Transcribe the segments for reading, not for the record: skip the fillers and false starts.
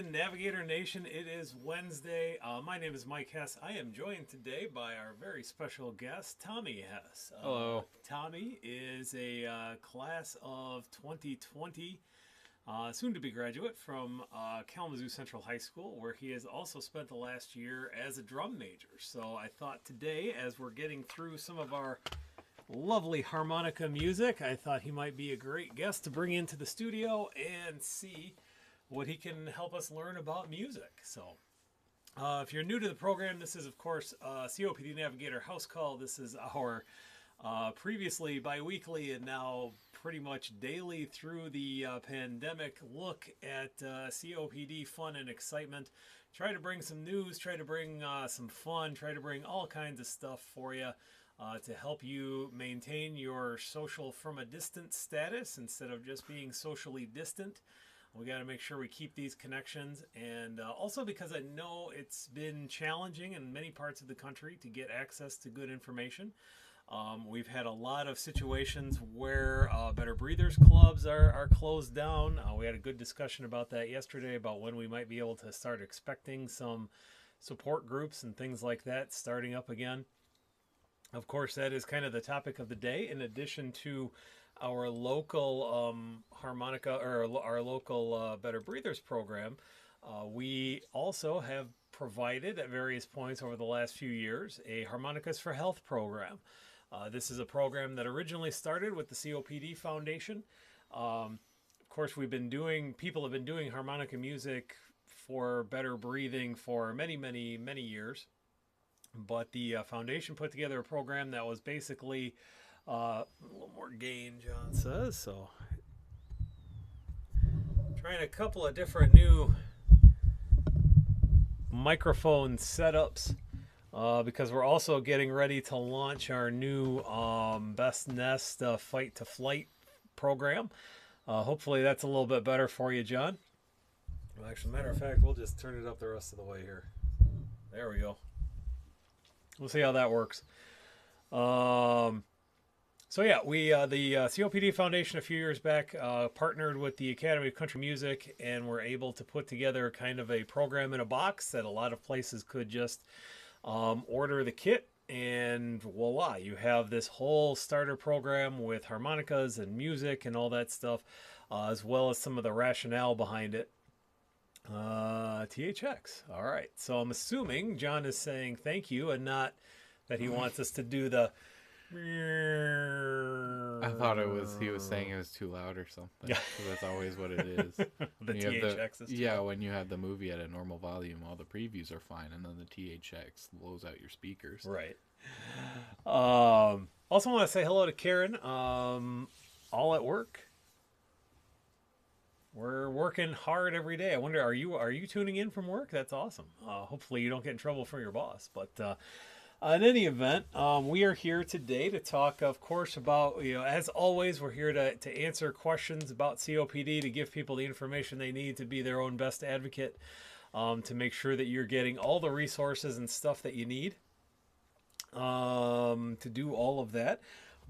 Nation, Navigator Nation. It is Wednesday. My name is Mike Hess. I am joined today by our very special guest, Tommy Hess. Hello. Tommy is a class of 2020, soon-to-be graduate from Kalamazoo Central High School, where he has also spent the last year as a drum major. So I thought today, as we're getting through some of our lovely harmonica music, I thought he might be a great guest to bring into the studio and see what he can help us learn about music. So if you're new to the program, this is, of course, COPD Navigator House Call. This is our previously bi-weekly and now pretty much daily through the pandemic look at COPD fun and excitement. Try to bring some news, try to bring some fun, try to bring all kinds of stuff for you to help you maintain your social from a distance status instead of just being socially distant. We got to make sure we keep these connections, and also because I know it's been challenging in many parts of the country to get access to good information. We've had a lot of situations where Better Breathers clubs are closed down. We had a good discussion about that yesterday, about when we might be able to start expecting some support groups and things like that starting up again. Of course, that is kind of the topic of the day, in addition to our local harmonica, or our local Better Breathers program. We also have provided at various points over the last few years a Harmonicas for Health program. This is a program that originally started with the COPD Foundation. Of course, people have been doing harmonica music for better breathing for many, many, many years. But the foundation put together a program that was basically a little more gain, John says. So, trying a couple of different new microphone setups because we're also getting ready to launch our new Best Nest Fight to Flight program. Hopefully that's a little bit better for you, John. Well, actually, matter of fact, we'll just turn it up the rest of the way here. There we go. We'll see how that works. So yeah, we the COPD Foundation a few years back partnered with the Academy of Country Music, and were able to put together kind of a program in a box that a lot of places could just order the kit, and voila, you have this whole starter program with harmonicas and music and all that stuff, as well as some of the rationale behind it. THX. All right. So I'm assuming John is saying thank you and not that he wants us to do the... I thought he was saying it was too loud or something. Yeah. That's always what it is. The THX is too loud. when you have the movie at a normal volume, all the previews are fine, and then the THX blows out your speakers. Right. Also want to say hello to Karen. All at work. We're working hard every day. I wonder, are you tuning in from work? That's awesome. Hopefully you don't get in trouble from your boss. But in any event, we are here today to talk, of course, about, as always, we're here to answer questions about COPD, to give people the information they need to be their own best advocate, to make sure that you're getting all the resources and stuff that you need to do all of that.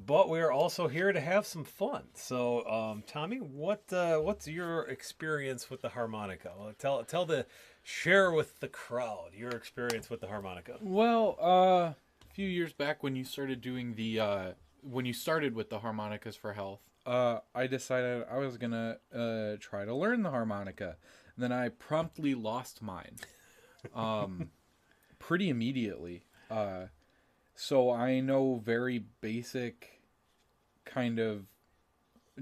But we are also here to have some fun. So, Tommy, what's your experience with the harmonica? Well, share with the crowd your experience with the harmonica. Well, a few years back when you started doing when you started with the Harmonicas for Health, I decided I was gonna try to learn the harmonica. And then I promptly lost mine, pretty immediately. So I know very basic kind of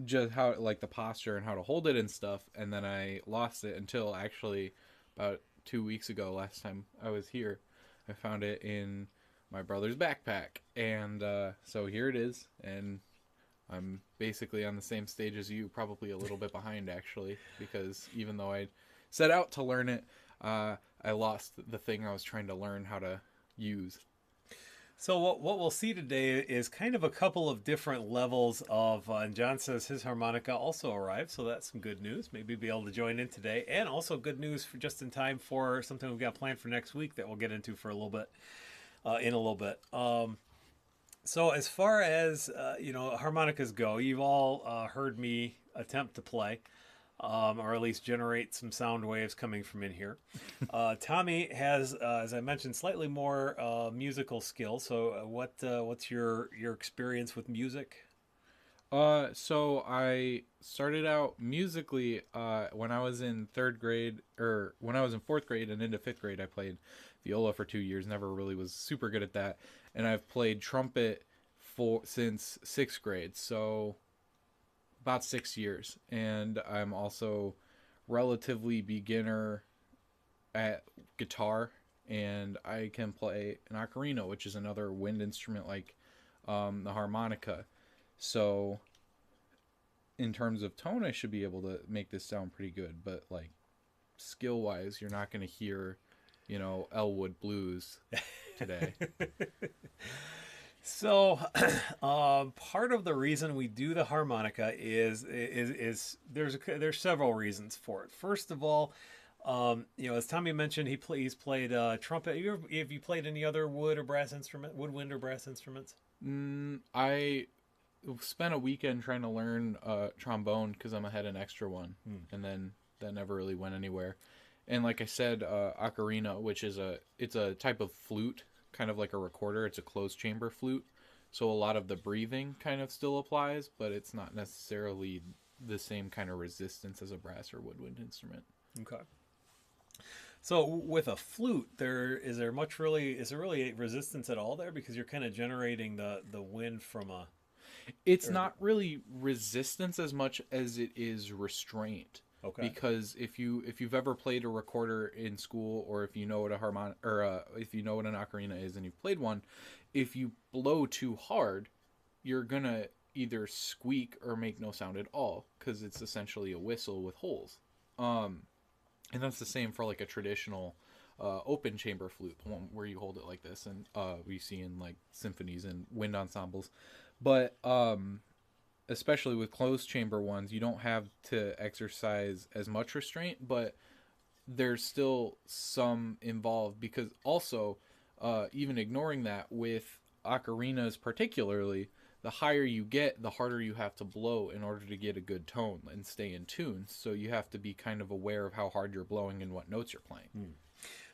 just how, like, the posture and how to hold it and stuff. And then I lost it until actually about 2 weeks ago, last time I was here. I found it in my brother's backpack. And so here it is. And I'm basically on the same stage as you, probably a little bit behind, actually. Because even though I set out to learn it, I lost the thing I was trying to learn how to use. So what we'll see today is kind of a couple of different levels of, and John says his harmonica also arrived, so that's some good news. Maybe be able to join in today, and also good news for just in time for something we've got planned for next week that we'll get into for a little bit, in a little bit. So as far as harmonicas go, you've all heard me attempt to play. or at least generate some sound waves coming from in here. Tommy has, as I mentioned, slightly more musical skill. So, what's your experience with music? So I started out musically when I was in third grade, or when I was in fourth grade and into fifth grade. I played viola for 2 years. Never really was super good at that, and I've played trumpet for since sixth grade. So about 6 years, and I'm also relatively beginner at guitar, and I can play an ocarina, which is another wind instrument like the harmonica. So in terms of tone, I should be able to make this sound pretty good. But like skill wise, you're not going to hear, Elwood blues today. So, part of the reason we do the harmonica is there's several reasons for it. First of all, as Tommy mentioned, he's played trumpet. Have you played any other woodwind or brass instruments? I spent a weekend trying to learn trombone because I had an extra one, and then that never really went anywhere. And like I said, ocarina, which is it's a type of flute, kind of like a recorder. It's a closed chamber flute, so a lot of the breathing kind of still applies, but it's not necessarily the same kind of resistance as a brass or woodwind instrument. Okay. So with a flute, is there really resistance at all there, because you're kind of generating the wind from a. It's not really resistance as much as it is restraint. Okay. Because if you've ever played a recorder in school, or if you know what a harmonic, or if you know what an ocarina is and you've played one, if you blow too hard, you're gonna either squeak or make no sound at all, because it's essentially a whistle with holes. And that's the same for like a traditional open chamber flute, the one where you hold it like this, and we see in like symphonies and wind ensembles. But especially with closed chamber ones, you don't have to exercise as much restraint, but there's still some involved, because also, even ignoring that, with ocarinas particularly, the higher you get, the harder you have to blow in order to get a good tone and stay in tune. So you have to be kind of aware of how hard you're blowing and what notes you're playing.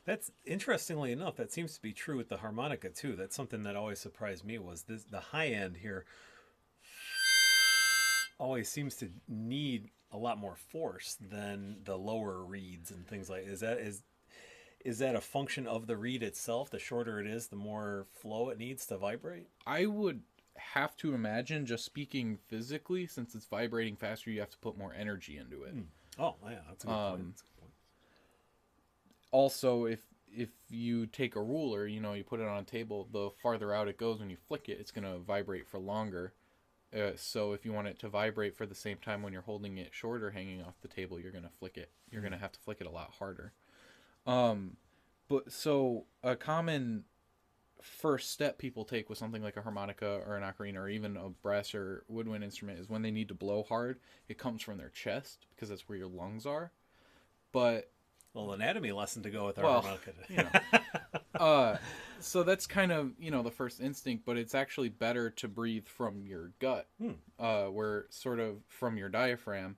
That's, interestingly enough, that seems to be true with the harmonica too. That's something that always surprised me, was the high end here always seems to need a lot more force than the lower reeds and things like. Is that a function of the reed itself? The shorter it is, the more flow it needs to vibrate? I would have to imagine, just speaking physically, since it's vibrating faster, you have to put more energy into it. Oh, yeah, that's a good point. That's a good point. Also, if you take a ruler, you put it on a table, the farther out it goes when you flick it, it's going to vibrate for longer. So if you want it to vibrate for the same time when you're holding it shorter, hanging off the table, you're going to flick it. You're going to have to flick it a lot harder. But so a common first step people take with something like a harmonica or an ocarina or even a brass or woodwind instrument is when they need to blow hard, it comes from their chest, because that's where your lungs are. But anatomy lesson to go with our harmonica. So that's kind of the first instinct, but it's actually better to breathe from your gut, where sort of from your diaphragm.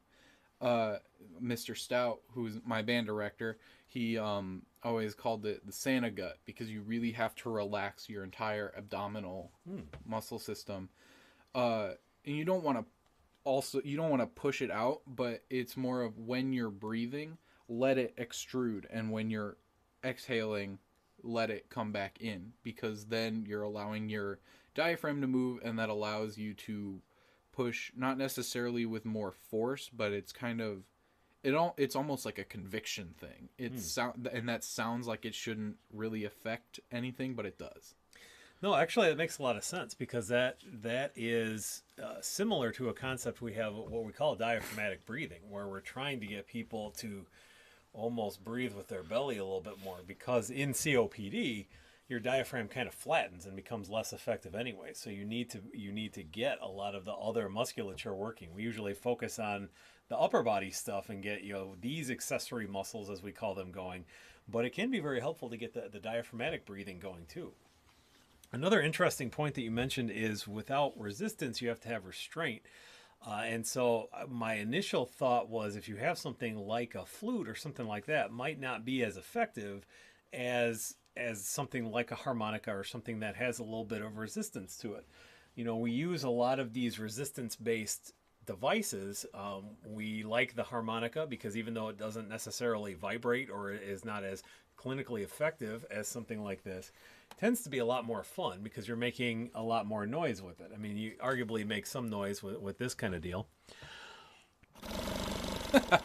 Mr. Stout, who's my band director, he always called it the Santa gut, because you really have to relax your entire abdominal muscle system, and you don't want to push it out, but it's more of, when you're breathing, let it extrude, and when you're exhaling, let it come back in, because then you're allowing your diaphragm to move, and that allows you to push, not necessarily with more force, but it's kind of it's almost like a conviction thing. And that sounds like it shouldn't really affect anything, but it does. No, actually, it makes a lot of sense, because that is similar to a concept we have, what we call diaphragmatic breathing, where we're trying to get people to almost breathe with their belly a little bit more, because in COPD, your diaphragm kind of flattens and becomes less effective anyway. So you need to get a lot of the other musculature working. We usually focus on the upper body stuff and get these accessory muscles, as we call them, going, but it can be very helpful to get the diaphragmatic breathing going too. Another interesting point that you mentioned is, without resistance, you have to have restraint. And so my initial thought was if you have something like a flute or something like that, might not be as effective as something like a harmonica or something that has a little bit of resistance to it. We use a lot of these resistance-based devices. We like the harmonica because even though it doesn't necessarily vibrate or is not as clinically effective as something like this, it tends to be a lot more fun because you're making a lot more noise with it. I mean, you arguably make some noise with this kind of deal. I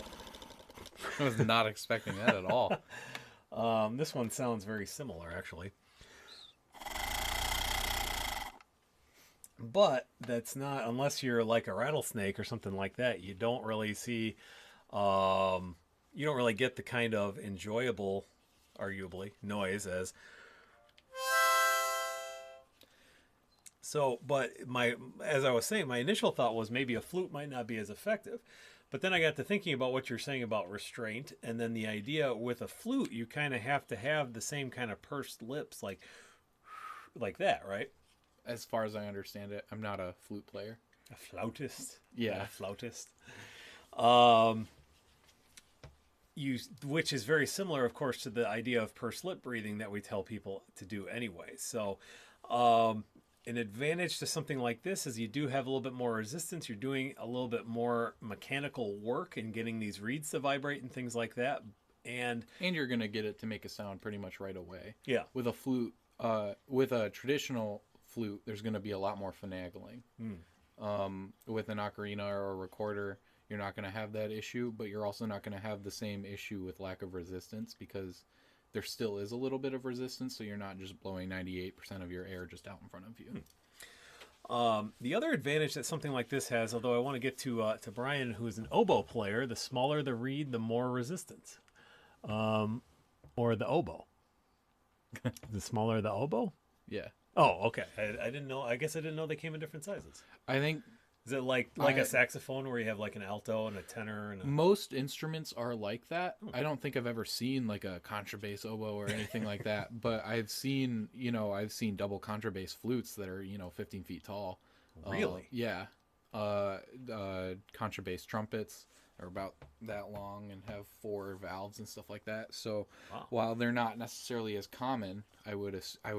was not expecting that at all. This one sounds very similar, actually. But that's not, unless you're like a rattlesnake or something like that, you don't really see, you don't really get the kind of enjoyable, arguably, noise as. So, but as I was saying, my initial thought was maybe a flute might not be as effective. But then I got to thinking about what you're saying about restraint, and then the idea with a flute, you kind of have to have the same kind of pursed lips, like that, right? As far as I understand it, I'm not a flute player. A flautist. Yeah, a flautist. Which is very similar, of course, to the idea of pursed lip breathing that we tell people to do anyway. So, an advantage to something like this is you do have a little bit more resistance. You're doing a little bit more mechanical work in getting these reeds to vibrate and things like that. And you're going to get it to make a sound pretty much right away. Yeah. With a flute, with a traditional flute, there's going to be a lot more finagling. With an ocarina or a recorder, you're not going to have that issue, but you're also not going to have the same issue with lack of resistance because there still is a little bit of resistance, so you're not just blowing 98% of your air just out in front of you. The other advantage that something like this has, although I want to get to Brian, who is an oboe player, the smaller the reed, the more resistance. Or the oboe. The smaller the oboe? Yeah. Oh, okay. I didn't know. I guess I didn't know they came in different sizes. I think... Is it like a saxophone where you have like an alto and a tenor? Most instruments are like that. I don't think I've ever seen like a contrabass oboe or anything like that. But I've seen double contrabass flutes that are, 15 feet tall. Really? Yeah. Contrabass trumpets are about that long and have 4 valves and stuff like that. So while they're not necessarily as common, I would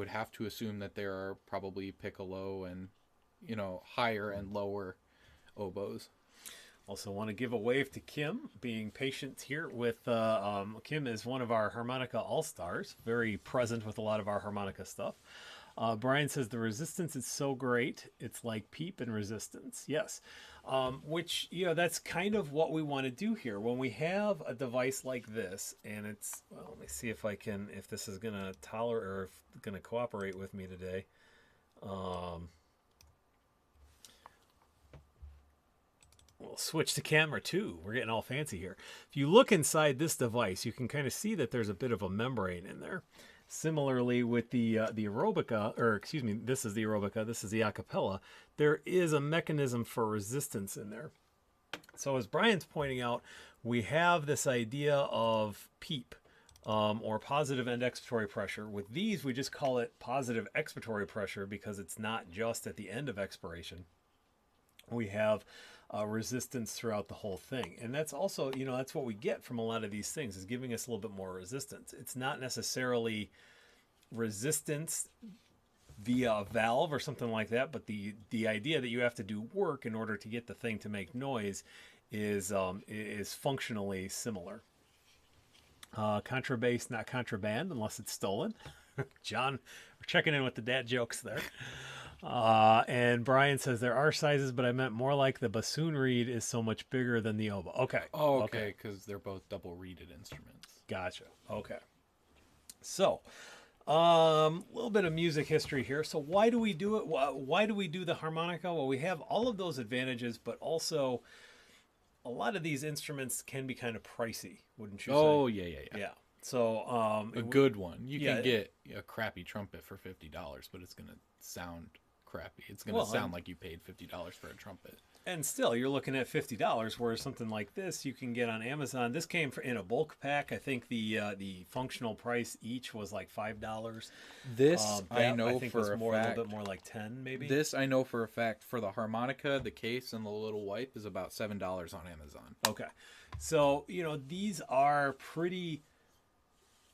have to assume that there are probably piccolo and higher and lower oboes. Also want to give a wave to Kim, being patient here with Kim is one of our harmonica all-stars, very present with a lot of our harmonica stuff. Brian says the resistance is so great, it's like peep and resistance. Yes, which, that's kind of what we want to do here. When we have a device like this, and it's, let me see if this is going to tolerate or going to cooperate with me today. We'll switch to camera 2. We're getting all fancy here. If you look inside this device, you can kind of see that there's a bit of a membrane in there. Similarly with the aerobica, or excuse me, this is the aerobica, this is the acapella, there is a mechanism for resistance in there. So as Brian's pointing out, we have this idea of PEEP, or positive end expiratory pressure. With these, we just call it positive expiratory pressure because it's not just at the end of expiration. We have resistance throughout the whole thing. And that's also, that's what we get from a lot of these things, is giving us a little bit more resistance. It's not necessarily resistance via a valve or something like that, but the idea that you have to do work in order to get the thing to make noise is functionally similar. Contrabass, not contraband, unless it's stolen. John, we're checking in with the dad jokes there. And Brian says there are sizes, but I meant more like the bassoon reed is so much bigger than the oboe. Okay. Oh, okay, because they're both double reeded instruments. Gotcha. Okay. So, a little bit of music history here. So why do we do it? Why do we do the harmonica? Well, we have all of those advantages, but also a lot of these instruments can be kind of pricey, wouldn't you say? Oh, yeah. Yeah. So, a good one. You can get a crappy trumpet for $50, but it's going to sound crappy. It's going to sound like you paid $50 for a trumpet. And still, you're looking at $50, whereas something like this you can get on Amazon. This came in a bulk pack. I think the functional price each was like $5. This I know for was a more, fact. A little bit more like 10, maybe. This I know for a fact. For the harmonica, the case, and the little wipe is about $7 on Amazon. Okay, so these are pretty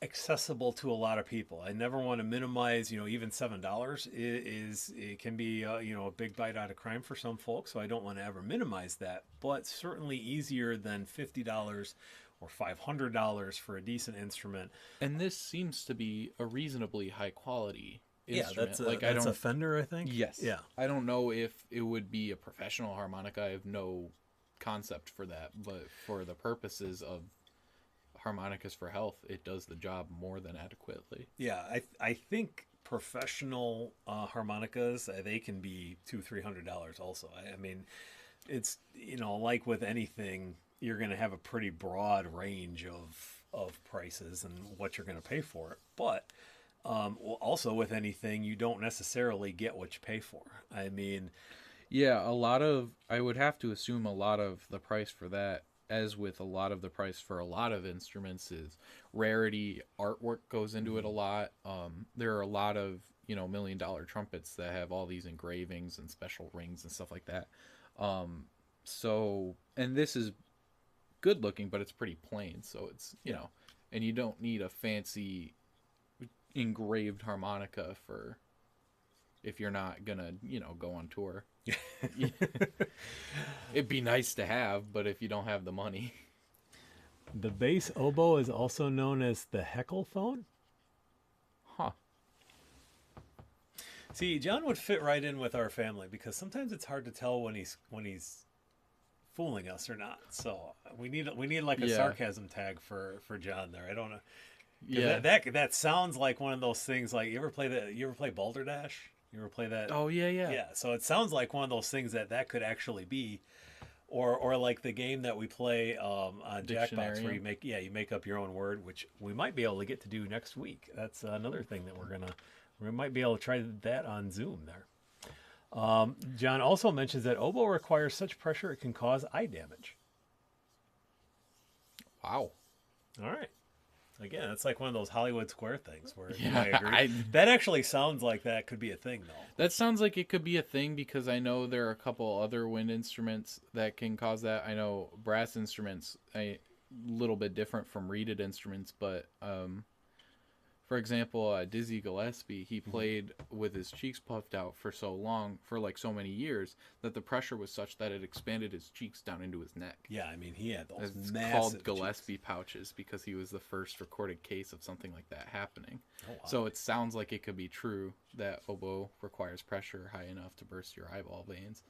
accessible to a lot of people. I never want to minimize, even $7 it can be a big bite out of crime for some folks, so I don't want to ever minimize that, but certainly easier than $50 or $500 for a decent instrument. And this seems to be a reasonably high quality instrument. Yeah, that's a Fender, I think. Yes. Yeah. I don't know if it would be a professional harmonica. I have no concept for that, but for the purposes of harmonicas for health, it does the job more than adequately. Yeah, I think professional harmonicas, they can be $200-$300 also. I mean, it's like with anything, you're going to have a pretty broad range of prices and what you're going to pay for it. But also with anything, you don't necessarily get what you pay for. I mean, yeah, I would have to assume a lot of the price for that, as with a lot of the price for a lot of instruments, is rarity. Artwork goes into it a lot. There are a lot of $1 million trumpets that have all these engravings and special rings and stuff like that. So, and this is good looking, but it's pretty plain. So it's and you don't need a fancy engraved harmonica for if you're not gonna go on tour. It'd be nice to have, but if you don't have the money. The bass oboe is also known as the heckle phone. Huh. See, John would fit right in with our family because sometimes it's hard to tell when he's fooling us or not. So we need like a sarcasm tag for John there. I don't know. Yeah, that sounds like one of those things. Like you ever play Balderdash? You ever play that? Oh yeah. Yeah. So it sounds like one of those things that could actually be, or like the game that we play on Jackbox, where you make up your own word, which we might be able to get to do next week. That's another thing that we might be able to try that on Zoom there. John also mentions that oboe requires such pressure it can cause eye damage. Wow. All right. Again, it's like one of those Hollywood Square things where yeah, I agree. That actually sounds like that could be a thing, though. That sounds like it could be a thing because I know there are a couple other wind instruments that can cause that. I know brass instruments a little bit different from reeded instruments, but for example, Dizzy Gillespie, he played with his cheeks puffed out for so long, for like so many years, that the pressure was such that it expanded his cheeks down into his neck. Yeah, I mean, he had those it's massive called Gillespie cheeks. pouches because he was the first recorded case of something like that happening. Oh, wow. So it sounds like it could be true that oboe requires pressure high enough to burst your eyeball veins.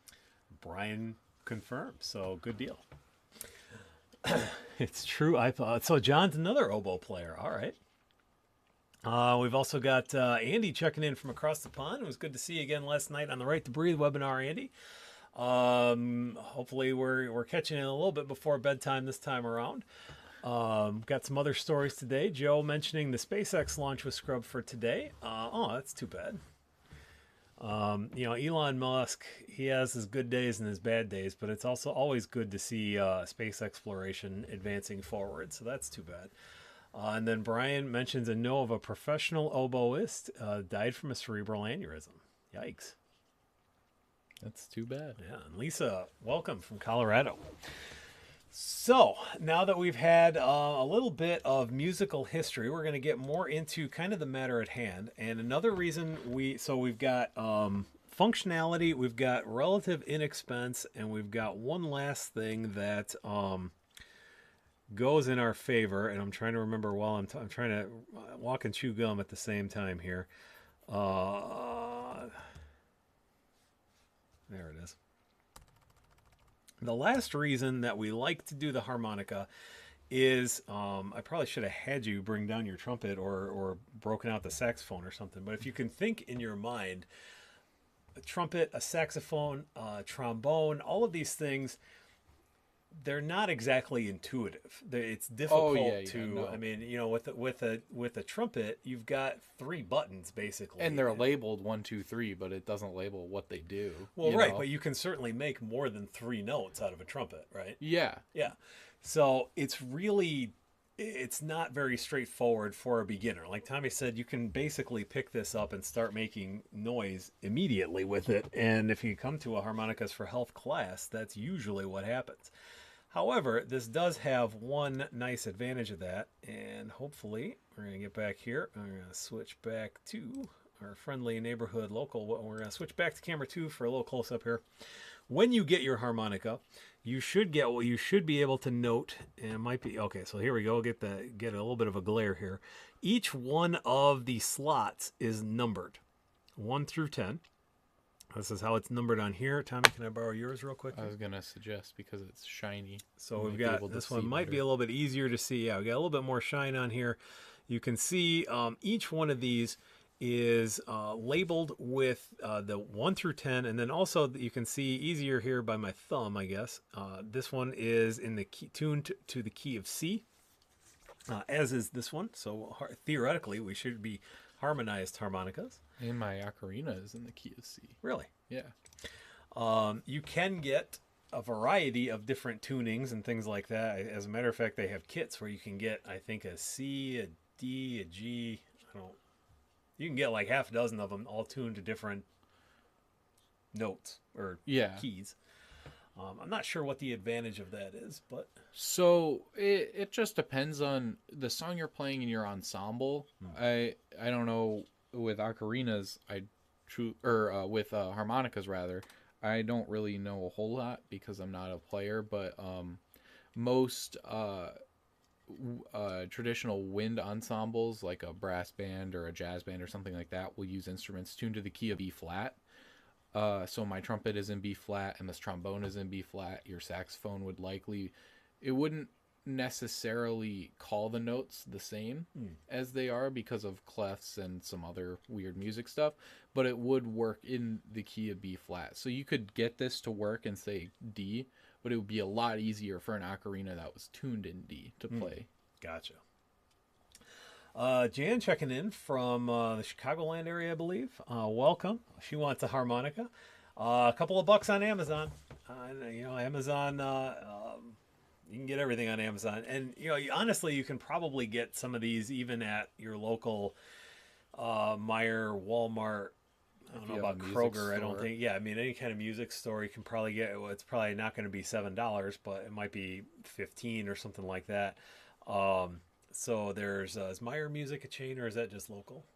Brian confirmed, so good deal. It's true, I thought. So John's another oboe player. All right. We've also got Andy checking in from across the pond. It was good to see you again last night on the Right to Breathe webinar, Andy. Hopefully we're catching it a little bit before bedtime this time around. Got some other stories today. Joe mentioning the SpaceX launch was scrubbed for today. That's too bad. Elon Musk, he has his good days and his bad days, but it's also always good to see space exploration advancing forward. So that's too bad. And then Brian mentions of a professional oboist died from a cerebral aneurysm. Yikes. That's too bad. Yeah, and Lisa, welcome from Colorado. So now that we've had a little bit of musical history, we're going to get more into kind of the matter at hand. And another reason we've got functionality, we've got relative inexpense, and we've got one last thing that goes in our favor. And I'm trying to remember while I'm trying to walk and chew gum at the same time here. There it is. The last reason that we like to do the harmonica is, I probably should have had you bring down your trumpet or broken out the saxophone or something. But if you can think in your mind, a trumpet, a saxophone, trombone, all of these things, they're not exactly intuitive. It's Oh difficult yeah, to. no. I mean, with a trumpet, you've got three buttons basically, And they're labeled 1, 2, 3, but it doesn't label what they do. well, right, but you can certainly make more than three notes out of a trumpet, right? Yeah. Yeah. So it's not very straightforward for a beginner. Like Tommy said, you can basically pick this up and start making noise immediately with it. And if you come to a Harmonicas for Health class, that's usually what happens. However, this does have one nice advantage of that. And hopefully, we're going to get back here. I'm going to switch back to our friendly neighborhood local. We're going to switch back to camera 2 for a little close up here. When you get your harmonica, you should be able to note, and it might be okay. So here we go. Get a little bit of a glare here. Each one of the slots is numbered, 1 through 10. This is how it's numbered on here. Tommy, can I borrow yours real quick? I was gonna suggest because it's shiny. So we've got this one might be a little bit easier to see. Yeah, we got a little bit more shine on here. You can see each one of these is labeled with the 1 through 10, and then also you can see easier here by my thumb, I guess. This one is in the key, tuned to the key of C, as is this one. So theoretically, we should be harmonized harmonicas. And my ocarina is in the key of C. Really? Yeah. You can get a variety of different tunings and things like that. As a matter of fact, they have kits where you can get, I think, a C, a D, a G. You can get like half a dozen of them all tuned to different notes or keys. I'm not sure what the advantage of that is, but so it just depends on the song you're playing in your ensemble. I don't know with ocarinas, with harmonicas rather. I don't really know a whole lot because I'm not a player, but most traditional wind ensembles like a brass band or a jazz band or something like that will use instruments tuned to the key of B flat. So my trumpet is in B flat and this trombone is in B flat. Your saxophone it wouldn't necessarily call the notes the same as they are because of clefs and some other weird music stuff, but it would work in the key of B flat. So you could get this to work and say D, but it would be a lot easier for an ocarina that was tuned in D to play. Gotcha. Jan checking in from the Chicagoland area, I believe. Welcome. She wants a harmonica. A couple of bucks on Amazon. Amazon, you can get everything on Amazon. And, honestly, you can probably get some of these even at your local Meijer, Walmart. I don't know about Kroger. I don't think. Yeah, I mean, any kind of music store you can probably get. Well, it's probably not going to be $7, but it might be $15 or something like that. So there's is Meijer Music a chain or is that just local?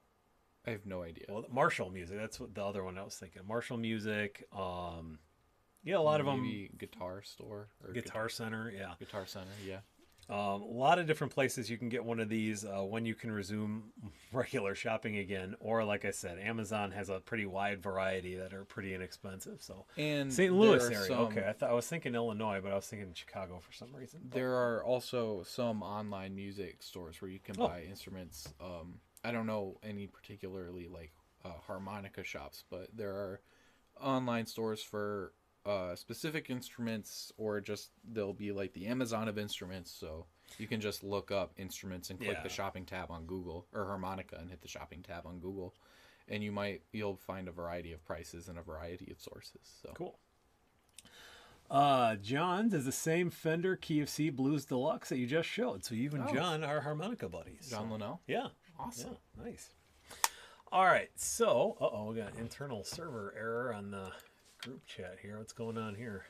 I have no idea. Well, Marshall Music. That's what the other one I was thinking. Marshall Music. Yeah, a lot of them. Maybe Guitar Store or Guitar Center. Yeah. Guitar Center. Yeah. A lot of different places you can get one of these when you can resume regular shopping again. Or, like I said, Amazon has a pretty wide variety that are pretty inexpensive. So, and St. Louis area. Okay, I was thinking Illinois, but I was thinking Chicago for some reason. There are also some online music stores where you can buy instruments. I don't know any particularly like harmonica shops, but there are online stores for specific instruments, or just they'll be like the Amazon of instruments, so you can just look up instruments and click the shopping tab on Google, or harmonica and hit the shopping tab on Google, and you'll find a variety of prices and a variety of sources. So cool. John's is the same Fender Key of C Blues Deluxe that you just showed, so you and John are harmonica buddies. John Linnell? Yeah. Awesome. Yeah, nice. All right, so we got an internal server error on the group chat here. What's going on here?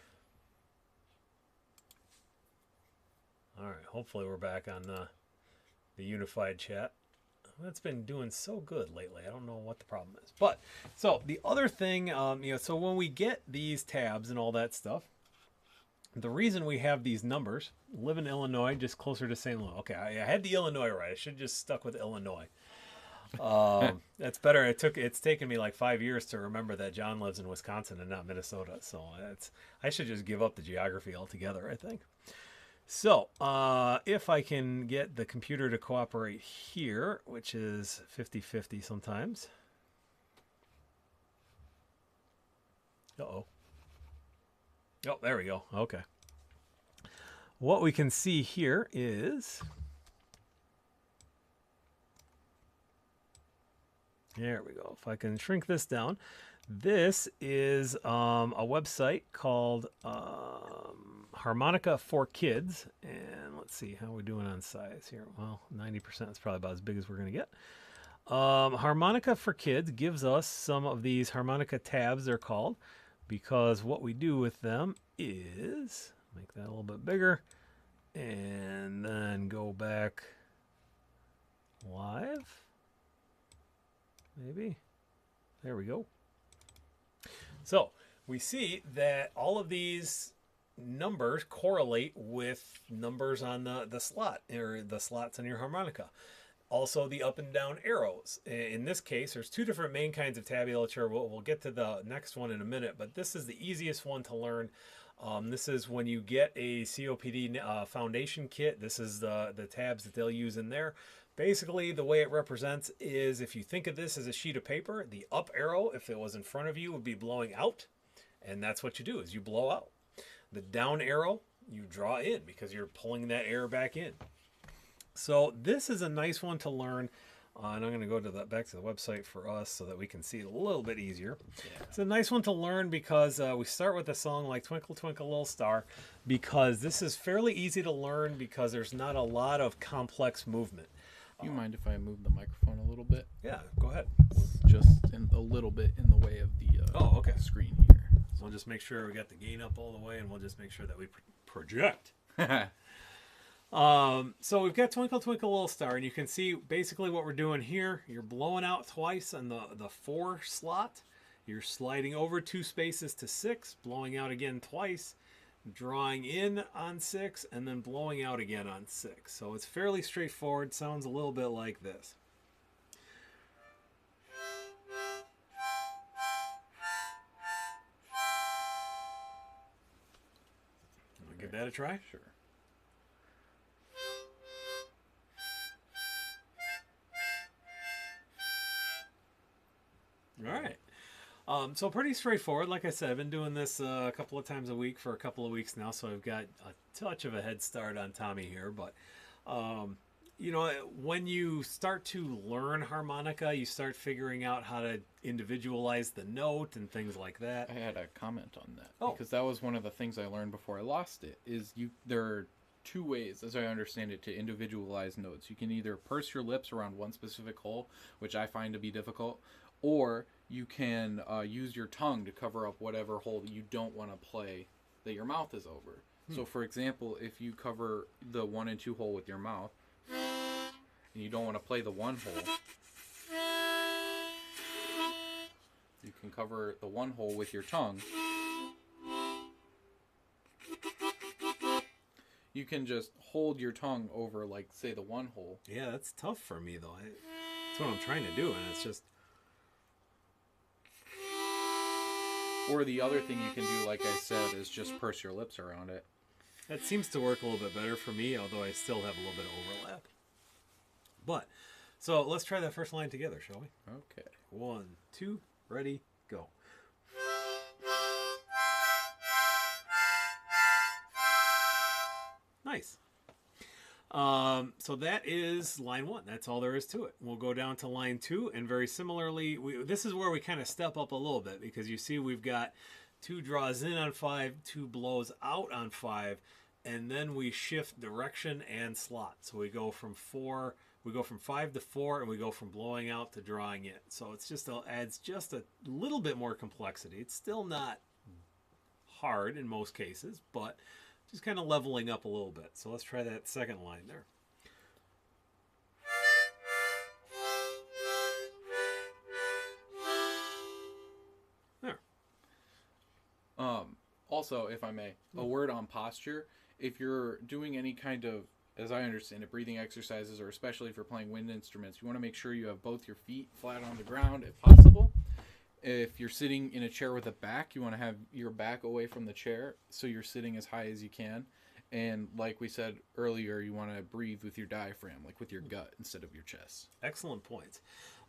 All right, hopefully we're back on the unified chat. It's been doing so good lately. I don't know what the problem is. But so the other thing, so when we get these tabs and all that stuff, the reason we have these numbers, live in Illinois, just closer to St. Louis. Okay, I had the Illinois right. I should have just stuck with Illinois. That's better. It's taken me like 5 years to remember that John lives in Wisconsin and not Minnesota. So I should just give up the geography altogether, I think. So if I can get the computer to cooperate here, which is 50-50 sometimes. Oh, there we go. Okay. what we can see here is, there we go. If I can shrink this down, this is a website called Harmonica for Kids. And let's see how we're doing on size here. Well, 90% is probably about as big as we're going to get. Harmonica for Kids gives us some of these harmonica tabs, they're called, because what we do with them is make that a little bit bigger and then go back live. Maybe. There we go. So we see that all of these numbers correlate with numbers on the slot, or the slots on your harmonica. Also, the up and down arrows. In this case, there's two different main kinds of tabulature. We'll get to the next one in a minute, but this is the easiest one to learn. This is when you get a COPD foundation kit. This is the tabs that they'll use in there. Basically, the way it represents is, if you think of this as a sheet of paper, the up arrow, if it was in front of you, would be blowing out. And that's what you do, is you blow out. The down arrow, you draw in, because you're pulling that air back in. So this is a nice one to learn. And I'm going to go to back to the website for us so that we can see it a little bit easier. Yeah. It's a nice one to learn because we start with a song like Twinkle Twinkle Little Star, because this is fairly easy to learn because there's not a lot of complex movement. Do you mind if I move the microphone a little bit? Yeah, go ahead. Just a little bit in the way of the screen here. So we'll just make sure we got the gain up all the way, and we'll just make sure that we project. So we've got Twinkle Twinkle Little Star, and you can see basically what we're doing here. You're blowing out twice on the 4 slot. You're sliding over 2 spaces to 6, blowing out again twice, drawing in on 6, and then blowing out again on 6. So it's fairly straightforward. Sounds a little bit like this. Want to give that a try? Sure. All right. So pretty straightforward. Like I said, I've been doing this a couple of times a week for a couple of weeks now, so I've got a touch of a head start on Tommy here. But, you know, when you start to learn harmonica, you start figuring out how to individualize the note and things like that. I had a comment on that. Oh. Because that was one of the things I learned before I lost it, is there are 2 ways, as I understand it, to individualize notes. You can either purse your lips around one specific hole, which I find to be difficult, or you can use your tongue to cover up whatever hole you don't want to play that your mouth is over. So, for example, if you cover the 1 and 2 hole with your mouth, and you don't want to play the 1 hole, you can cover the 1 hole with your tongue. You can just hold your tongue over, like, say, the 1 hole. Yeah, that's tough for me, though. That's what I'm trying to do, and it's just... Or the other thing you can do, like I said, is just purse your lips around it. That seems to work a little bit better for me, although I still have a little bit of overlap. But, so let's try that first line together, shall we? Okay. 1, 2, ready, go. Nice. So that is line 1. That's all there is to it. We'll go down to line 2, and very similarly, this is where we kind of step up a little bit, because you see we've got 2 draws in on 5, 2 blows out on 5, and then we shift direction and slot. So we go from 5 to 4, and we go from blowing out to drawing in. So it's just adds just a little bit more complexity. It's still not hard in most cases, but just kind of leveling up a little bit. So let's try that second line there. There. Also, if I may, a word on posture. If you're doing any kind of, as I understand it, breathing exercises, or especially if you're playing wind instruments, you want to make sure you have both your feet flat on the ground if possible. If you're sitting in a chair with a back, you want to have your back away from the chair so you're sitting as high as you can. And like we said earlier, you want to breathe with your diaphragm, like with your gut instead of your chest. Excellent points.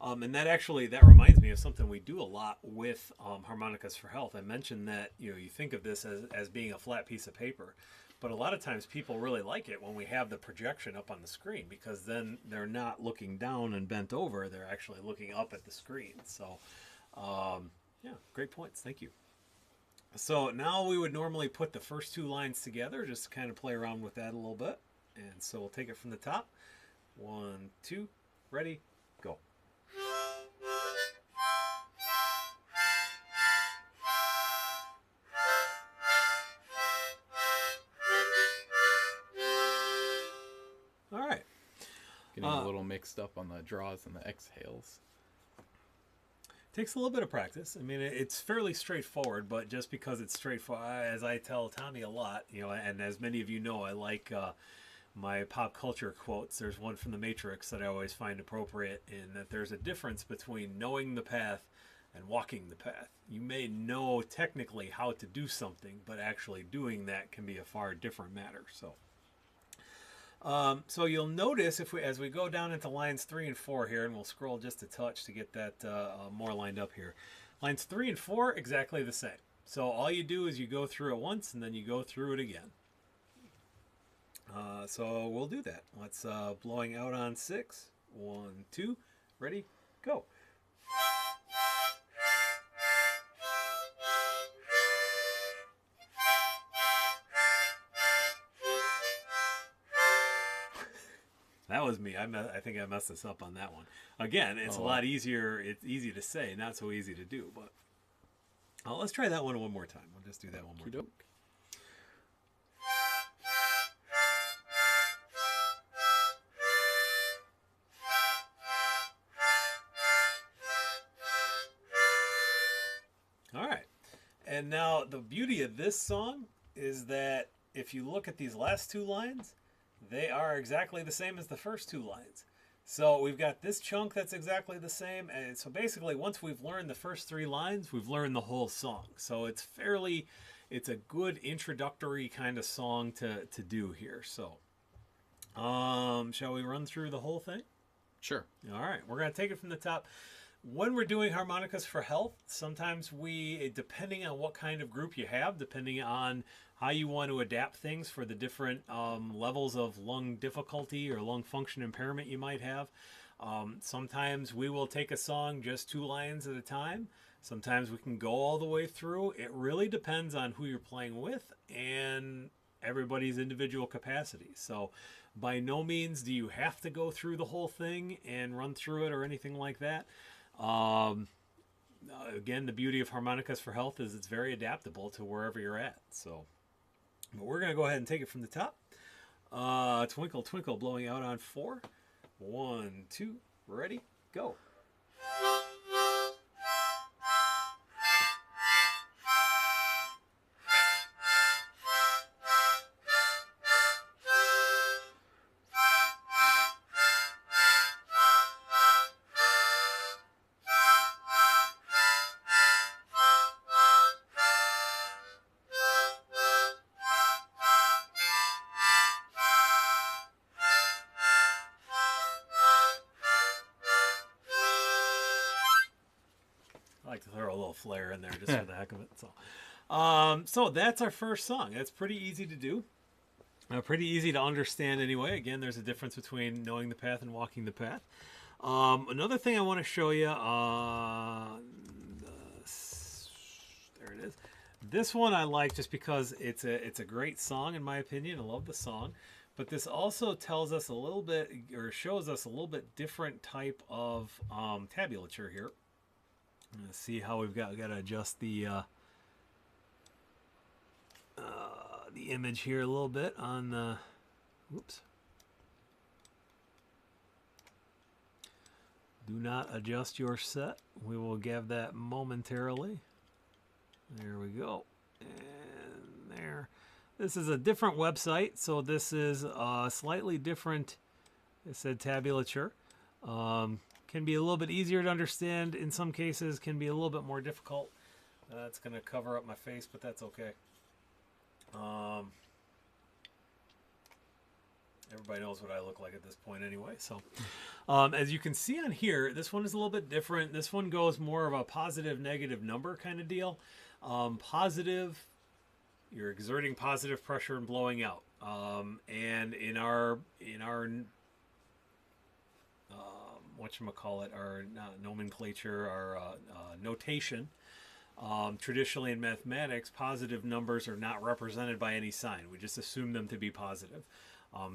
And that reminds me of something we do a lot with Harmonicas for Health. I mentioned that you think of this as being a flat piece of paper, but a lot of times people really like it when we have the projection up on the screen, because then they're not looking down and bent over; they're actually looking up at the screen. So, yeah, great points. Thank you. So now we would normally put the first two lines together, just to kind of play around with that a little bit. And so we'll take it from the top. 1, 2, ready, go. All right. Getting a little mixed up on the draws and the exhales. Takes a little bit of practice. I mean, it's fairly straightforward, but just because it's straightforward, as I tell Tommy a lot, and as many of you know, I like my pop culture quotes. There's one from The Matrix that I always find appropriate, in that there's a difference between knowing the path and walking the path. You may know technically how to do something, but actually doing that can be a far different matter. So you'll notice as we go down into lines 3 and 4 here, and we'll scroll just a touch to get that more lined up here. Lines 3 and 4, exactly the same. So all you do is you go through it once, and then you go through it again. So we'll do that. Let's blowing out on 6. 1, 2, ready, go. That was me. I think I messed this up on that one. Again, it's a lot easier. It's easy to say, not so easy to do. But let's try that one more time. We'll just do that one more time. All right. And now the beauty of this song is that if you look at these last two lines, they are exactly the same as the first two lines. So we've got this chunk that's exactly the same. And so basically, once we've learned the first 3 lines, we've learned the whole song. So it's a good introductory kind of song to do here. So shall we run through the whole thing? Sure. All right. We're going to take it from the top. When we're doing Harmonicas for Health, sometimes depending on what kind of group you have, depending on how you want to adapt things for the different levels of lung difficulty or lung function impairment you might have, sometimes we will take a song just 2 lines at a time. Sometimes we can go all the way through. It really depends on who you're playing with and everybody's individual capacity. So by no means do you have to go through the whole thing and run through it or anything like that. Again, the beauty of Harmonicas for Health is it's very adaptable to wherever you're at. So, but we're going to go ahead and take it from the top. Twinkle, twinkle, blowing out on 4. 1, 2, ready, go. I like to throw a little flair in there just for the heck of it. So that's our first song. It's pretty easy to do. Pretty easy to understand anyway. Again, there's a difference between knowing the path and walking the path. Another thing I want to show you, there it is. This one I like just because it's a great song in my opinion. I love the song. But this also tells us a little bit, or shows us a little bit different type of tabulature here. Let's see how we've got to adjust the image here a little bit on the, whoops. Do not adjust your set. We will give that momentarily. There we go. And there. This is a different website, so this is slightly different. It said tabulature. Can be a little bit easier to understand in some cases, can be a little bit more difficult. It's going to cover up my face, but that's okay. Everybody knows what I look like at this point anyway. So, As you can see on here, this one is a little bit different. This one goes more of a positive, negative number kind of deal. Positive, you're exerting positive pressure and blowing out. And in our whatchamacallit, our nomenclature, our notation, traditionally in mathematics, positive numbers are not represented by any sign. We just assume them to be positive.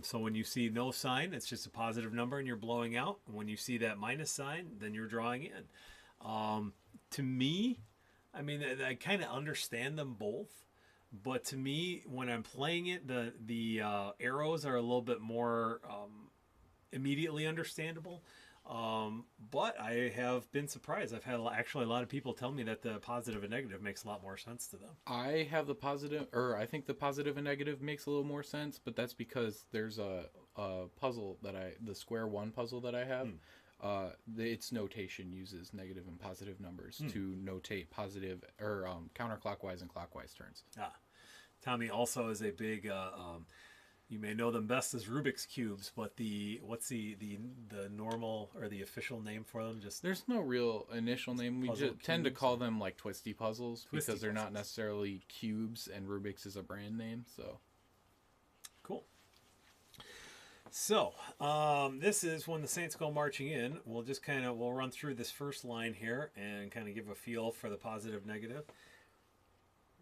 So when you see no sign, it's just a positive number and you're blowing out. When you see that minus sign, then you're drawing in. To me, I mean, I kind of understand them both. But to me, when I'm playing it, the arrows are a little bit more immediately understandable. But I have been surprised. I've had actually a lot of people tell me that the positive and negative makes a lot more sense to them. I have the positive, or I think the positive and negative makes a little more sense, but that's because there's a puzzle that the square one puzzle that I have. Its notation uses negative and positive numbers to notate positive or counterclockwise and clockwise turns. Tommy also is a big. You may know them best as Rubik's cubes, but what's the normal or the official name for them? Just there's no real initial name. We just tend to call them like twisty puzzles because they're not necessarily cubes, and Rubik's is a brand name. So cool. So this is when the Saints go marching in. We'll run through this first line here and kind of give a feel for the positive, negative.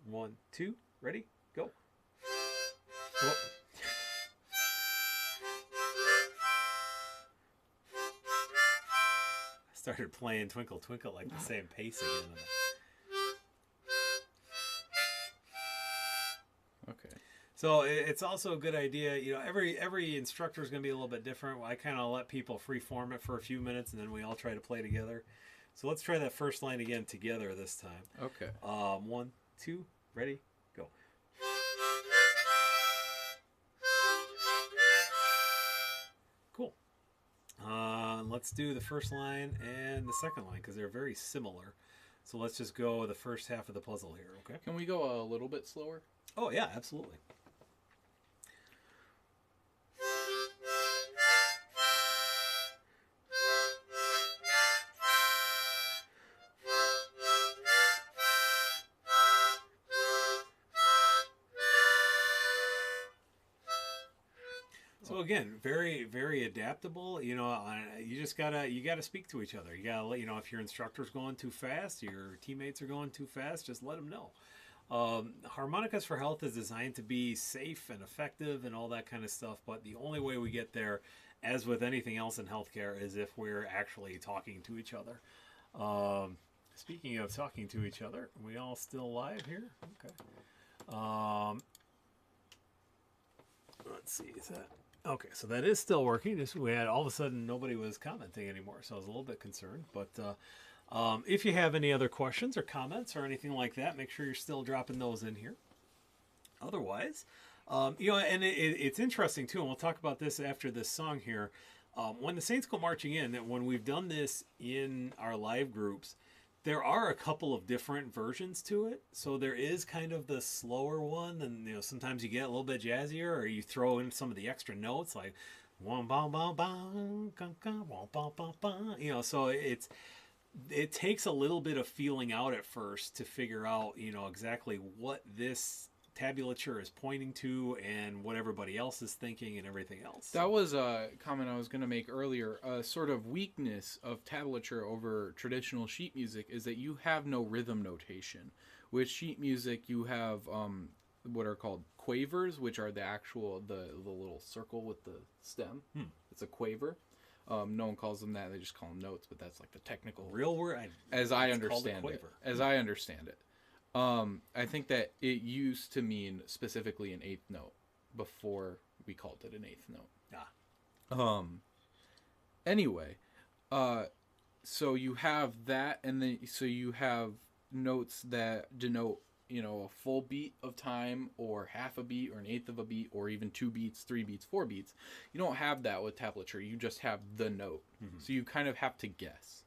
1, 2, ready, go. Whoa. Started playing Twinkle Twinkle like the same pace again. Okay. So it's also a good idea. You know, every instructor is going to be a little bit different. I kind of let people free form it for a few minutes, and then we all try to play together. So let's try that first line again together this time. Okay. 1, 2, ready, go. Cool. Let's do the first line and the second line because they're very similar. So let's just go the first half of the puzzle here, okay? Can we go a little bit slower? Oh, yeah, absolutely. So again, very, very adaptable. You know, you just gotta speak to each other. You gotta let if your instructor's going too fast, your teammates are going too fast. Just let them know. Harmonicas for Health is designed to be safe and effective and all that kind of stuff. But the only way we get there, as with anything else in healthcare, is if we're actually talking to each other. Speaking of talking to each other, are we all still live here? Okay. Let's see. Is that? Okay, so that is still working. We had all of a sudden nobody was commenting anymore, so I was a little bit concerned. But if you have any other questions or comments or anything like that, make sure you're still dropping those in here. Otherwise, and it's interesting too, and we'll talk about this after this song here. When the Saints go marching in, that when we've done this in our live groups, there are a couple of different versions to it. So there is kind of the slower one, and sometimes you get a little bit jazzier, or you throw in some of the extra notes like wom bom bom bom wom bom bom bom. So it takes a little bit of feeling out at first to figure out exactly what this tablature is pointing to and what everybody else is thinking and everything else. That was a comment I was going to make earlier. A sort of weakness of tablature over traditional sheet music is that you have no rhythm notation. With sheet music, you have what are called quavers, which are the little circle with the stem. It's a quaver. No one calls them that; they just call them notes. But that's like the technical real word. As I understand it. I think that it used to mean specifically an eighth note before we called it an eighth note. Anyway, so you have that, and then so you have notes that denote a full beat of time, or half a beat, or an eighth of a beat, or even 2 beats, 3 beats, 4 beats. You don't have that with tablature. You just have the note. Mm-hmm. So you kind of have to guess,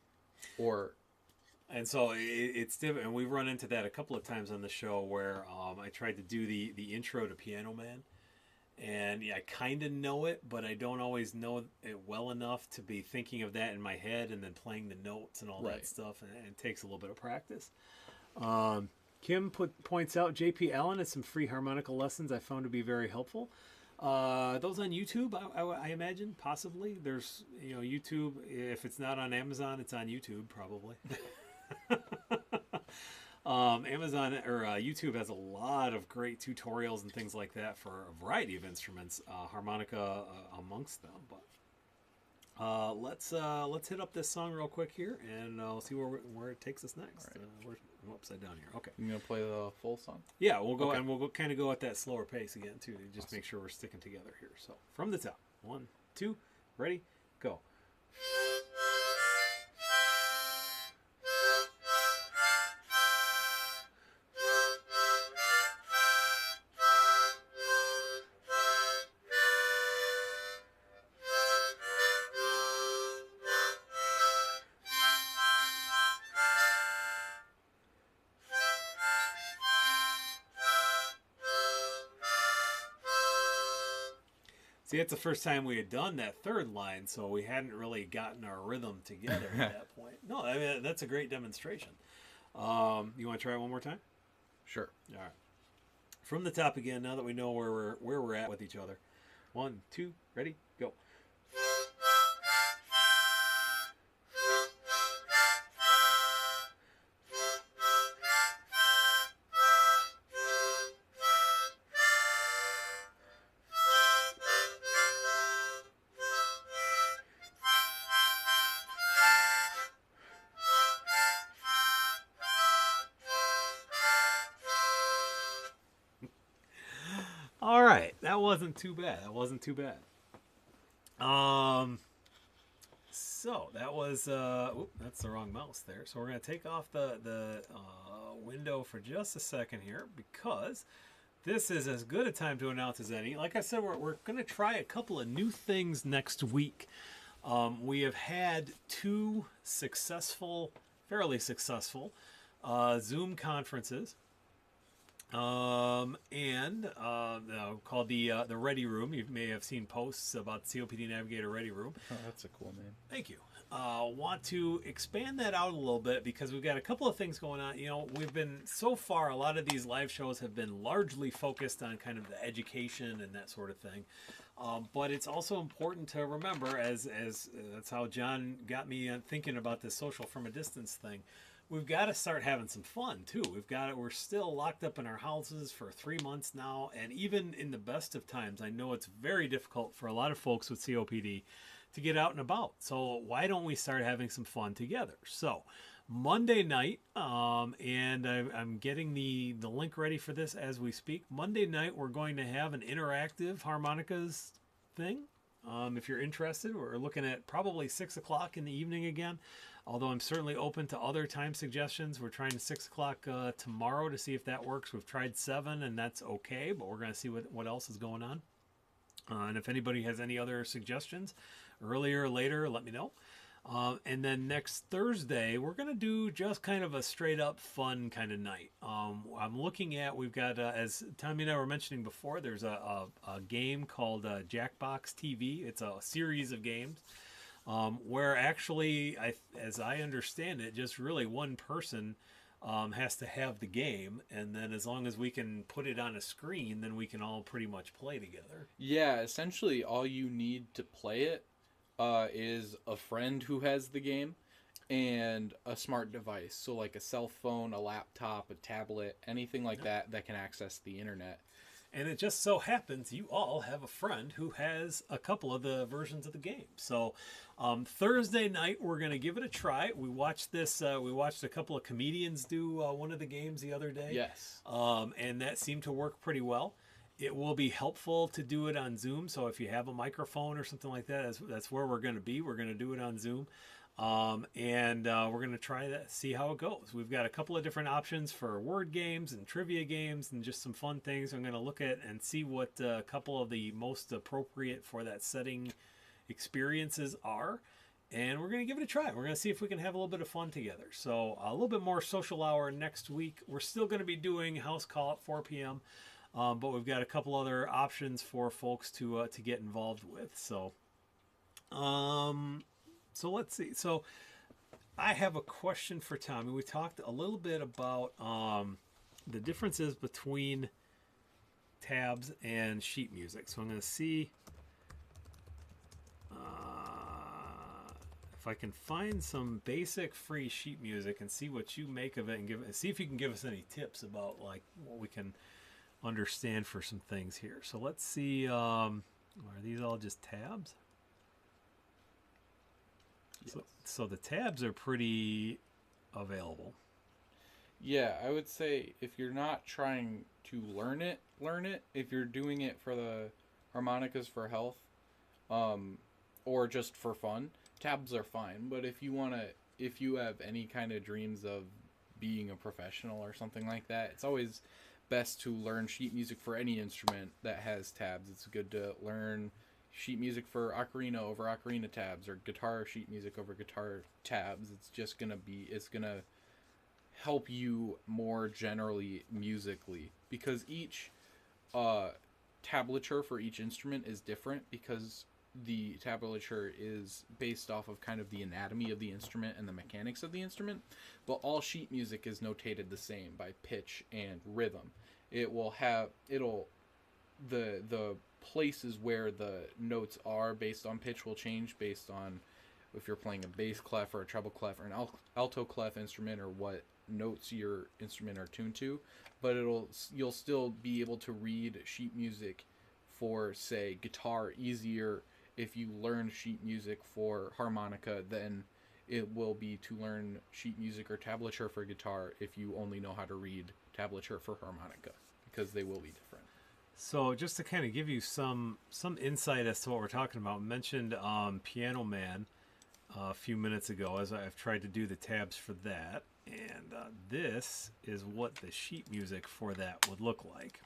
And so it's different, and we've run into that a couple of times on the show where I tried to do the intro to Piano Man, And yeah, I kind of know it, but I don't always know it well enough to be thinking of that in my head and then playing the notes and all that stuff. And it takes a little bit of practice. Kim points out JP Allen has some free harmonica lessons I found to be very helpful. Those on YouTube, I imagine, possibly. There's, YouTube. If it's not on Amazon, it's on YouTube, probably. Amazon or YouTube has a lot of great tutorials and things like that for a variety of instruments, harmonica amongst them. But let's hit up this song real quick here, and we'll see where it takes us next. Right. We're upside down here. Okay. You gonna play the full song? Yeah, we'll go and we'll kind of go at that slower pace again too, to just make sure we're sticking together here. So from the top, 1, 2, ready, go. See, it's the first time we had done that third line, so we hadn't really gotten our rhythm together at that point. No, I mean, that's a great demonstration. You want to try it one more time? Sure. All right. From the top again, now that we know where we're at with each other. 1, 2, ready, go. All right, that wasn't too bad. So that was that's the wrong mouse there. So we're gonna take off the window for just a second here, because this is as good a time to announce as any. Like I said, we're gonna try a couple of new things next week. We have had 2 fairly successful Zoom conferences. Called the Ready Room. You may have seen posts about the COPD Navigator Ready Room. Oh, that's a cool name. Thank you. Want to expand that out a little bit, because we've got a couple of things going on. We've been, so far, a lot of these live shows have been largely focused on kind of the education and that sort of thing. But it's also important to remember, as that's how John got me thinking about this social from a distance thing. We've got to start having some fun too. We're still locked up in our houses for 3 months now, and even in the best of times, I know it's very difficult for a lot of folks with COPD to get out and about. So why don't we start having some fun together? So Monday night, and I'm getting the link ready for this as we speak. Monday night, we're going to have an interactive harmonicas thing. If you're interested, we're looking at probably 6 o'clock in the evening again. Although I'm certainly open to other time suggestions. We're trying 6 o'clock tomorrow to see if that works. We've tried 7, and that's okay, but we're going to see what else is going on. And if anybody has any other suggestions, earlier or later, let me know. And then next Thursday, we're going to do just kind of a straight up fun kind of night. I'm looking at, we've got, as Tommy and I were mentioning before, there's a game called Jackbox TV. It's a series of games. Where actually, as I understand it, just really one person has to have the game, and then as long as we can put it on a screen, then we can all pretty much play together. Yeah, essentially all you need to play it is a friend who has the game and a smart device. So like a cell phone, a laptop, a tablet, anything like that can access the internet. And it just so happens you all have a friend who has a couple of the versions of the game. So Thursday night, we're going to give it a try. We watched this. We watched a couple of comedians do one of the games the other day. Yes. And that seemed to work pretty well. It will be helpful to do it on Zoom. So if you have a microphone or something like that, that's where we're going to be. We're going to do it on Zoom. And we're going to try that, see how it goes. We've got a couple of different options for word games and trivia games and just some fun things. I'm going to look at and see what a couple of the most appropriate for that setting experiences are. And we're going to give it a try. We're going to see if we can have a little bit of fun together. So a little bit more social hour next week. We're still going to be doing house call at 4 p.m. But we've got a couple other options for folks to get involved with. So let's see. So I have a question for Tommy. We talked a little bit about the differences between tabs and sheet music. So I'm going to see if I can find some basic free sheet music and see what you make of it, and see if you can give us any tips about like what we can understand for some things here. So let's see. Are these all just tabs? Yes. So the tabs are pretty available. Yeah, I would say if you're not trying to learn it. If you're doing it for the harmonicas for health, or just for fun, tabs are fine. But if you have any kind of dreams of being a professional or something like that, it's always best to learn sheet music for any instrument that has tabs. It's good to learn sheet music for ocarina over ocarina tabs, or guitar sheet music over guitar tabs. It's gonna help you more generally musically, because each tablature for each instrument is different, because the tablature is based off of kind of the anatomy of the instrument and the mechanics of the instrument, but all sheet music is notated the same by pitch and rhythm. The places where the notes are based on pitch will change based on if you're playing a bass clef or a treble clef or an alto clef instrument, or what notes your instrument are tuned to. But you'll still be able to read sheet music for, say, guitar easier if you learn sheet music for harmonica than it will be to learn sheet music or tablature for guitar if you only know how to read tablature for harmonica, because they will be different. So just to kind of give you some insight as to what we're talking about, I mentioned Piano Man a few minutes ago, as I've tried to do the tabs for that, and this is what the sheet music for that would look like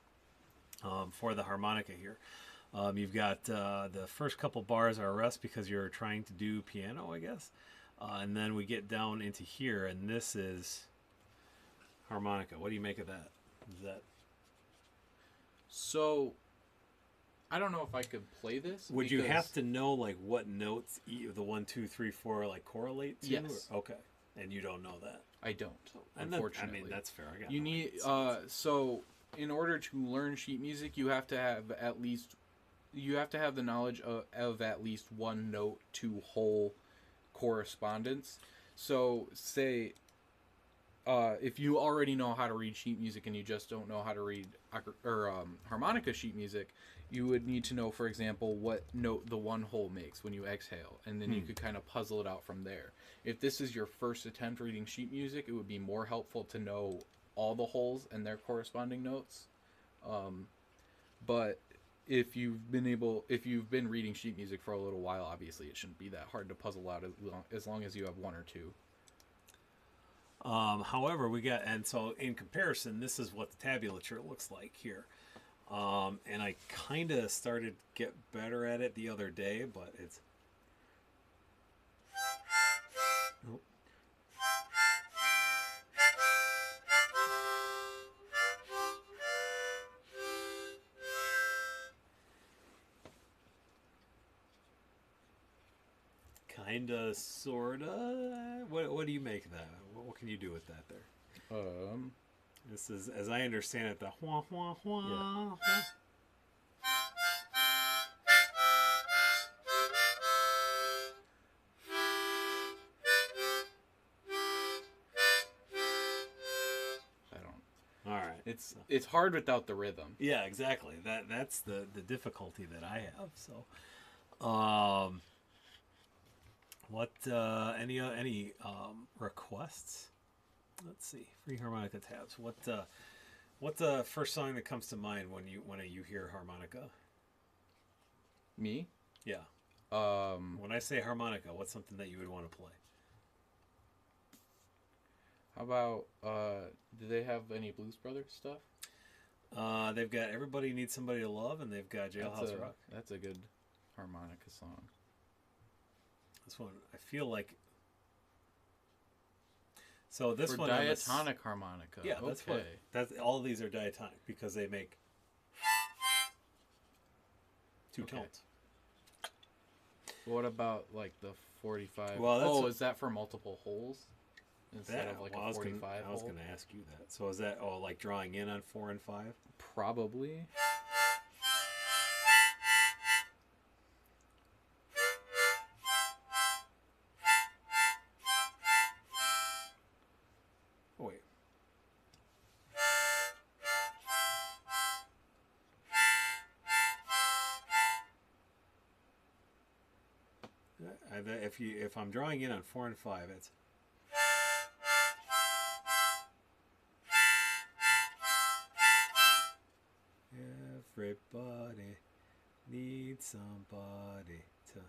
for the harmonica here. You've got the first couple bars are rest because you're trying to do piano, I guess, and then we get down into here, and this is harmonica. What do you make of that? Is that so? I don't know if I could play this. Would you have to know like what notes the 1, 2, 3, 4 like correlate to? Yes. Or, okay. And you don't know that. I don't. And unfortunately, I mean that's fair. I got you no need idea. so in order to learn sheet music, you have to have the knowledge of at least one note to whole correspondence. So say if you already know how to read sheet music and you just don't know how to read harmonica sheet music, you would need to know, for example, what note the one hole makes when you exhale, and then you could kind of puzzle it out from there. If this is your first attempt reading sheet music, it would be more helpful to know all the holes and their corresponding notes. But if you've been reading sheet music for a little while, obviously it shouldn't be that hard to puzzle out as long as you have one or two. However, so in comparison, this is what the tablature looks like here. And I kind of started to get better at it the other day, but it's... Oh. Kinda, sorta. What do you make of that? What can you do with that there? This is, as I understand it, the wah wah wah. Yeah. I don't. All right. It's hard without the rhythm. Yeah, exactly. That's the difficulty that I have. So, what any requests? Let's see. Free harmonica tabs. What's the first song that comes to mind when you hear harmonica? Me? Yeah. When I say harmonica, what's something that you would want to play? How about do they have any Blues Brothers stuff? They've got Everybody Needs Somebody to Love, and they've got Jailhouse Rock. That's a good harmonica song. This one, I feel like. So this for one, diatonic harmonica. Yeah, that's okay. All of these are diatonic because they make Two Okay. tones. What about like the 45? Well, that's is that for multiple holes instead of like a 45 I was hole? going to ask you that. So is that like drawing in on 4 and 5? Probably. Oh, wait. If I'm drawing in on 4 and 5, it's everybody needs somebody to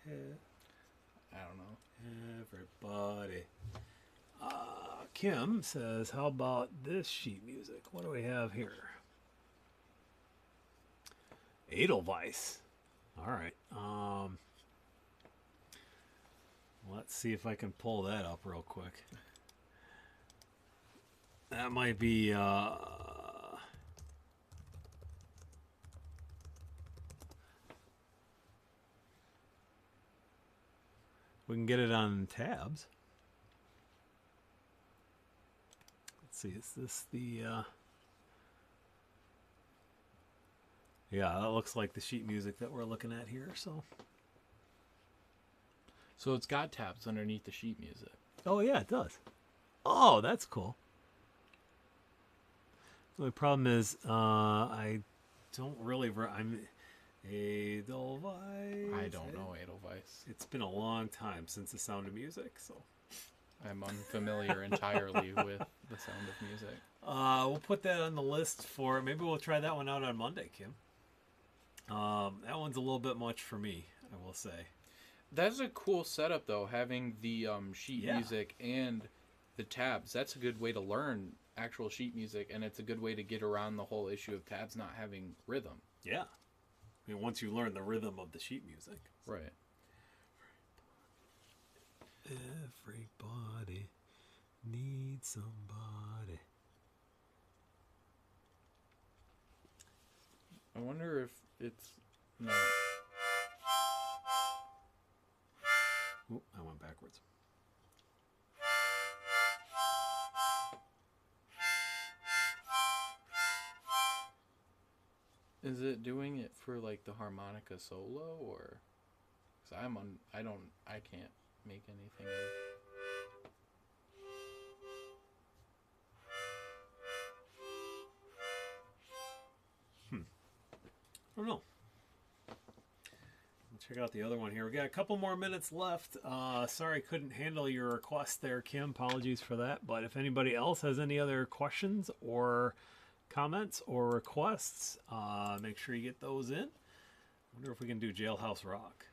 help. I don't know. Everybody. Kim says, how about this sheet music? What do we have here? Edelweiss. All right. Let's see if I can pull that up real quick. That might be we can get it on tabs. Let's see, is this the yeah, that looks like the sheet music that we're looking at here, so. So it's got tabs underneath the sheet music. Oh yeah, it does. Oh, that's cool. The only problem is I don't really I'm Edelweiss. I don't know Edelweiss. It's been a long time since The Sound of Music, so I'm unfamiliar entirely with the Sound of Music. we'll put that on the list for maybe we'll try that one out on Monday, Kim. That one's a little bit much for me, I will say. That's a cool setup, though, having the sheet music and the tabs. That's a good way to learn actual sheet music, and it's a good way to get around the whole issue of tabs not having rhythm. Yeah. I mean, once you learn the rhythm of the sheet music. Right. Everybody needs somebody. I wonder if it's... No. Oop, I went backwards. Is it doing it for, like, the harmonica solo, or... Because I can't make anything of... I don't know. Check out the other one here. We got a couple more minutes left. Sorry, couldn't handle your request there, Kim. Apologies for that. But if anybody else has any other questions or comments or requests, make sure you get those in. Wonder if we can do Jailhouse Rock.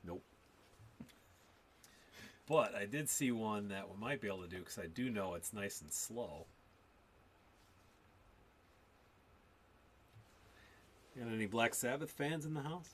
Nope. But I did see one that we might be able to do because I do know it's nice and slow. Got any Black Sabbath fans in the house?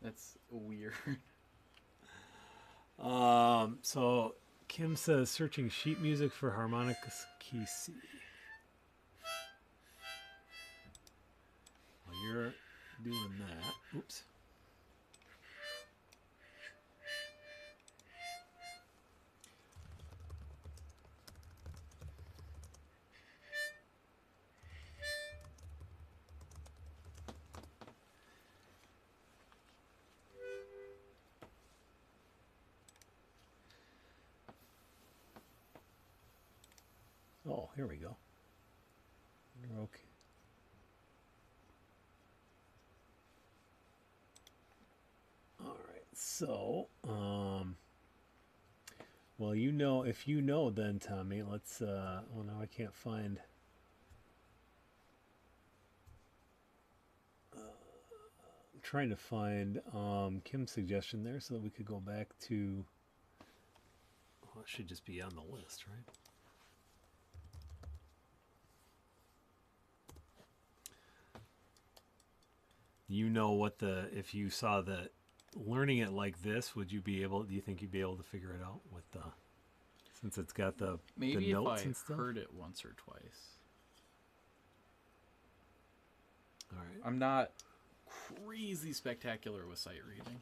That's weird. So Kim says searching sheet music for harmonica key C. While you're doing that, oops. Oh, here we go. You're okay. All right. So, Well, you know, if you know, then Tommy, let's. Oh no, I can't find. I'm trying to find Kim's suggestion there so that we could go back to. Well, it should just be on the list, right? You know what the if you saw the learning it like this, would you be able? Do you think you'd be able to figure it out with the since it's got the Maybe notes if I and stuff? heard it once or twice. All right. I'm not crazy spectacular with sight reading.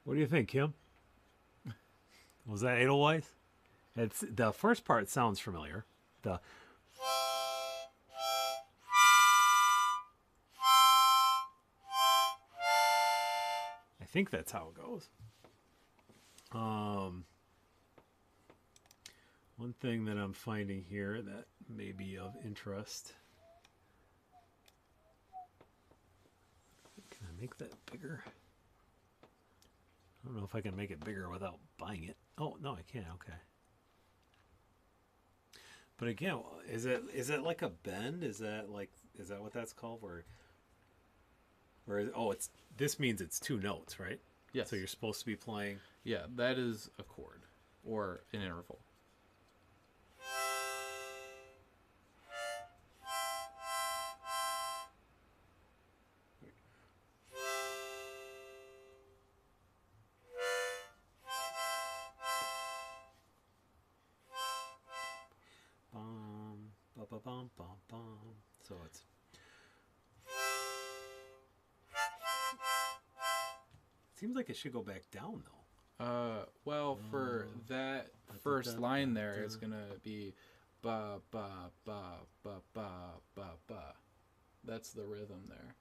What do you think, Kim? Was that Edelweiss? It's the first part sounds familiar. The I think that's how it goes. One thing that I'm finding here that may be of interest. Can I make that bigger? I don't know if I can make it bigger without buying it. Oh, no, I can. Okay. But again, is it like a bend? Is that what that's called? It's this means it's two notes, right? Yes. So you're supposed to be playing. Yeah, that is a chord or an interval. Bum, ba ba bum bum bum. So it's. Seems like it should go back down though. Well, for that first line there, it's gonna be ba ba ba ba ba ba ba. That's the rhythm there.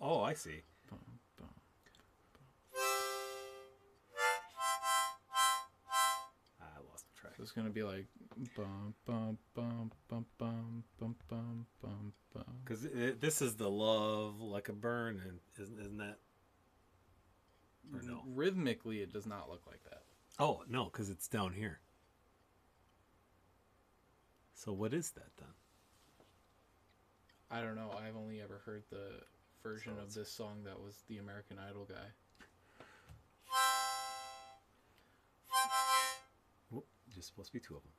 Oh, I see. Bum, bum. I lost track. So it's gonna be like bum bum bum bum bum bum bum bum bum. Because this is the love like a burn, and isn't that? Or no? Rhythmically, it does not look like that. Oh no, because it's down here. So what is that then? I don't know. I've only ever heard the version of this song that was the American Idol guy. Whoop, just supposed to be two of them.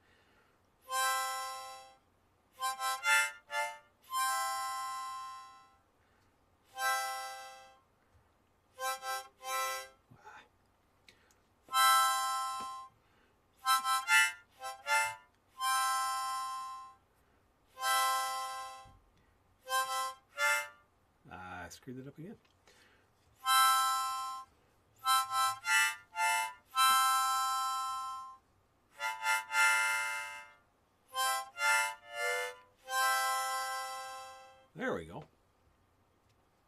I screwed it up again. There we go.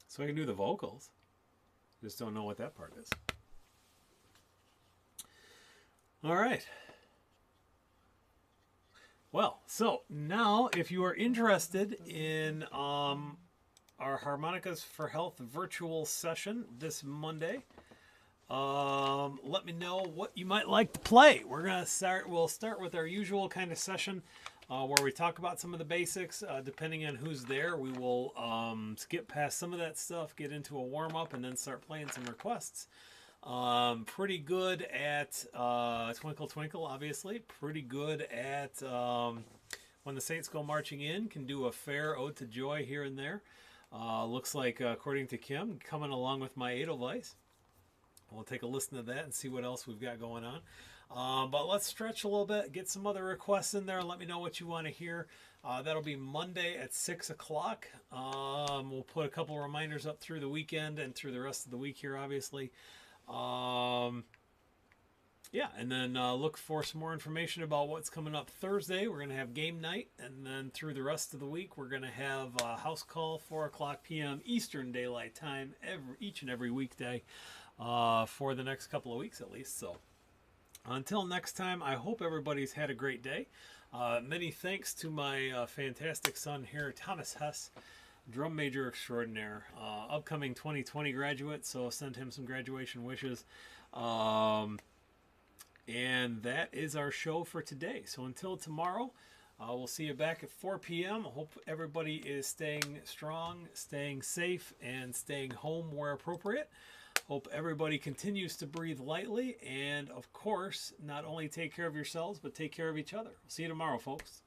So I can do the vocals. Just don't know what that part is. All right. Well, so now if you are interested in our Harmonicas for Health virtual session this Monday, let me know what you might like to play. We'll start with our usual kind of session where we talk about some of the basics. Depending on who's there, we will skip past some of that stuff, get into a warm-up, and then start playing some requests. Pretty good at Twinkle Twinkle, obviously. Pretty good at When the Saints Go Marching In. Can do a fair ode to joy here and there. Looks like, according to Kim, coming along with my Edelweiss. We'll take a listen to that and see what else we've got going on. But let's stretch a little bit, get some other requests in there. Let me know what you want to hear. That'll be Monday at 6 o'clock. We'll put a couple reminders up through the weekend and through the rest of the week here, obviously. Yeah, and then look for some more information about what's coming up Thursday. We're going to have game night, and then through the rest of the week, we're going to have a house call, 4 o'clock p.m. Eastern Daylight Time, each and every weekday for the next couple of weeks at least. So until next time, I hope everybody's had a great day. Many thanks to my fantastic son here, Thomas Hess, drum major extraordinaire, upcoming 2020 graduate, so send him some graduation wishes. And that is our show for today. So until tomorrow, we'll see you back at 4 p.m. I hope everybody is staying strong, staying safe, and staying home where appropriate. Hope everybody continues to breathe lightly. And, of course, not only take care of yourselves, but take care of each other. We'll see you tomorrow, folks.